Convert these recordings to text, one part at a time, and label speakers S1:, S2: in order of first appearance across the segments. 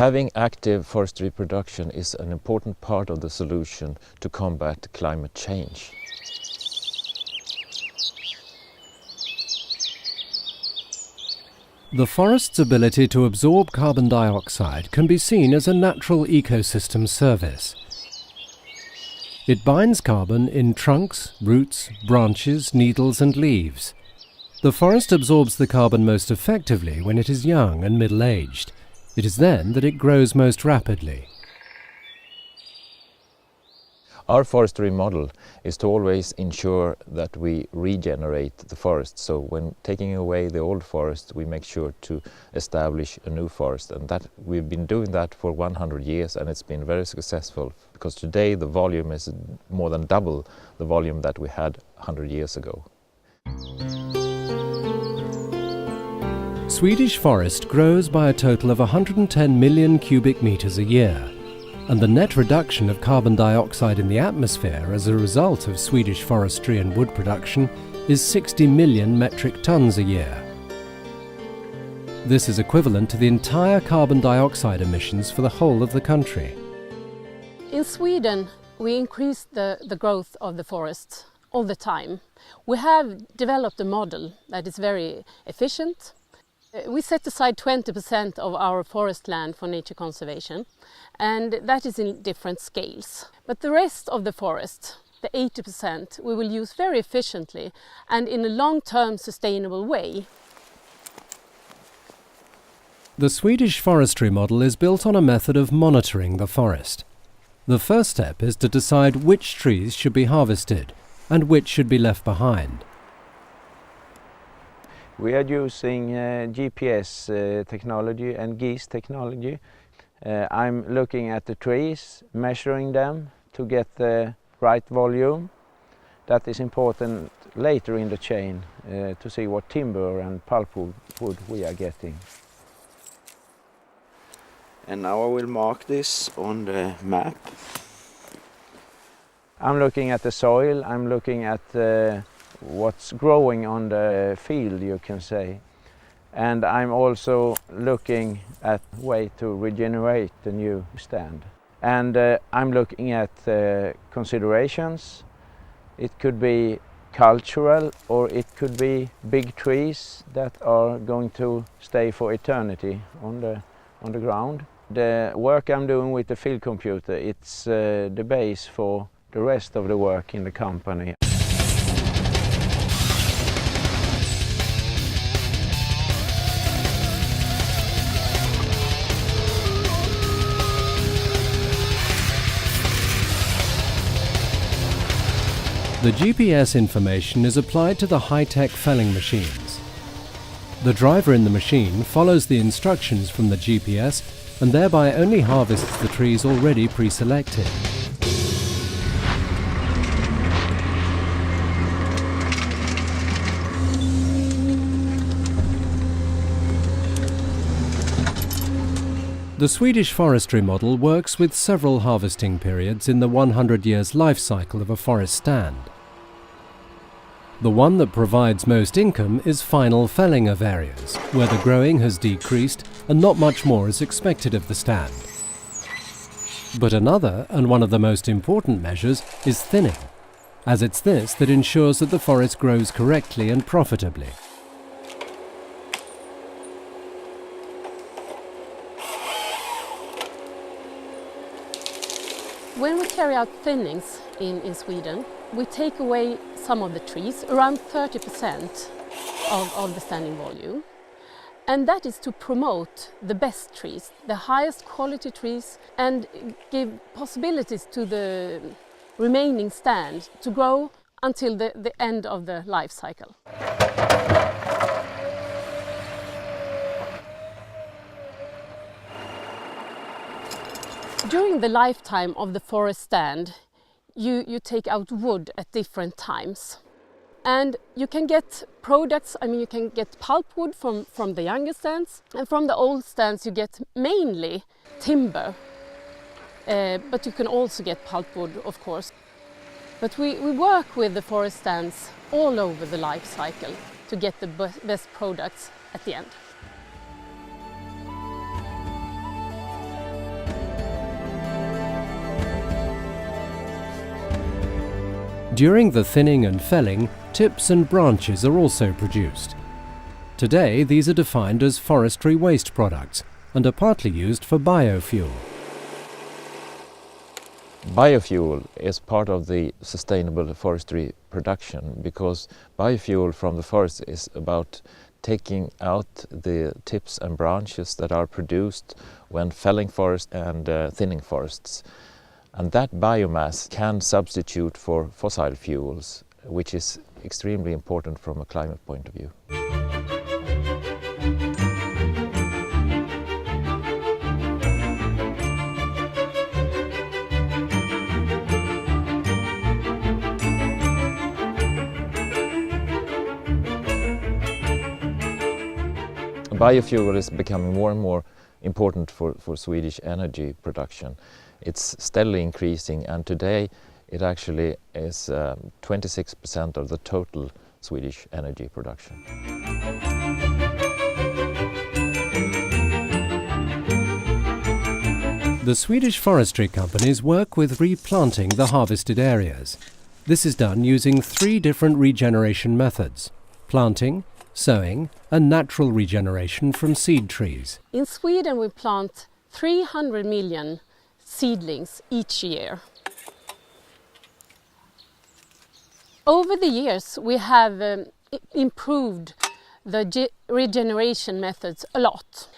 S1: Having active forestry production is an important part of the solution to combat climate change.
S2: The forest's ability to absorb carbon dioxide can be seen as a natural ecosystem service. It binds carbon in trunks, roots, branches, needles and leaves. The forest absorbs the carbon most effectively when it is young and middle-aged. It is then that it grows most rapidly.
S1: Our forestry model is to always ensure that we regenerate the forest. So when taking away the old forest, we make sure to establish a new forest. And that we've been doing that for 100 years, and it's been very successful, because today the volume is more than double the volume that we had 100 years ago.
S2: Swedish forest grows by a total of 110 million cubic meters a year, and the net reduction of carbon dioxide in the atmosphere as a result of Swedish forestry and wood production is 60 million metric tons a year. This is equivalent to the entire carbon dioxide emissions for the whole of the country.
S3: In Sweden, we increase the growth of the forests all the time. We have developed a model that is very efficient. We set aside 20% of our forest land for nature conservation, and that is in different scales. But the rest of the forest, the 80%, we will use very efficiently and in a long-term sustainable way.
S2: The Swedish forestry model is built on a method of monitoring the forest. The first step is to decide which trees should be harvested and which should be left behind.
S4: We are using GPS technology and GIS technology. I'm looking at the trees, measuring them to get the right volume. That is important later in the chain to see what timber and pulpwood we are getting. And now I will mark this on the map. I'm looking at the soil, I'm looking at what's growing on the field, you can say. And I'm also looking at a way to regenerate the new stand. And I'm looking at considerations. It could be cultural, or it could be big trees that are going to stay for eternity on the ground. The work I'm doing with the field computer, it's the base for the rest of the work in the company.
S2: The GPS information is applied to the high-tech felling machines. The driver in the machine follows the instructions from the GPS and thereby only harvests the trees already pre-selected. The Swedish forestry model works with several harvesting periods in the 100 years life cycle of a forest stand. The one that provides most income is final felling of areas, where the growing has decreased and not much more is expected of the stand. But another, and one of the most important measures, is thinning, as it's this that ensures that the forest grows correctly and profitably.
S3: When we carry out thinnings in Sweden, we take away some of the trees, around 30% of the standing volume. And that is to promote the best trees, the highest quality trees, and give possibilities to the remaining stand to grow until the end of the life cycle. During the lifetime of the forest stand, you take out wood at different times. And you can get products, you can get pulpwood from the younger stands, and from the old stands you get mainly timber. But you can also get pulpwood, of course. But we work with the forest stands all over the life cycle to get the best products at the end.
S2: During the thinning and felling, tips and branches are also produced. Today, these are defined as forestry waste products and are partly used for biofuel.
S1: Biofuel is part of the sustainable forestry production because biofuel from the forest is about taking out the tips and branches that are produced when felling forests and thinning forests. And that biomass can substitute for fossil fuels, which is extremely important from a climate point of view. Biofuel is becoming more and more important for Swedish energy production. It's steadily increasing, and today it actually is 26% of the total Swedish energy production.
S2: The Swedish forestry companies work with replanting the harvested areas. This is done using 3 different regeneration methods: planting, sowing and natural regeneration from seed trees.
S3: In Sweden we plant 300 million seedlings each year. Over the years we have improved the regeneration methods a lot.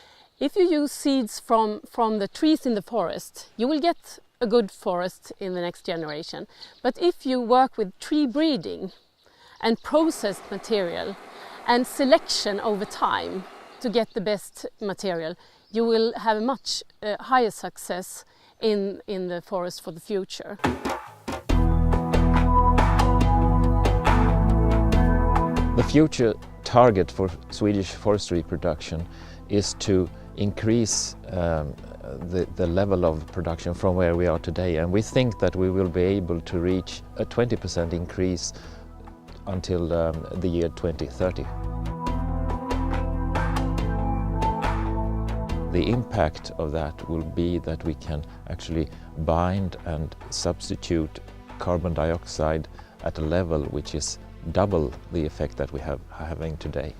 S3: If you use seeds from the trees in the forest, you will get a good forest in the next generation. But if you work with tree breeding and processed material and selection over time to get the best material, you will have a much higher success in the forest for the future.
S1: The future target for Swedish forestry production is to increase the level of production from where we are today, and we think that we will be able to reach a 20% increase until the year 2030. The impact of that will be that we can actually bind and substitute carbon dioxide at a level which is double the effect that we have having today.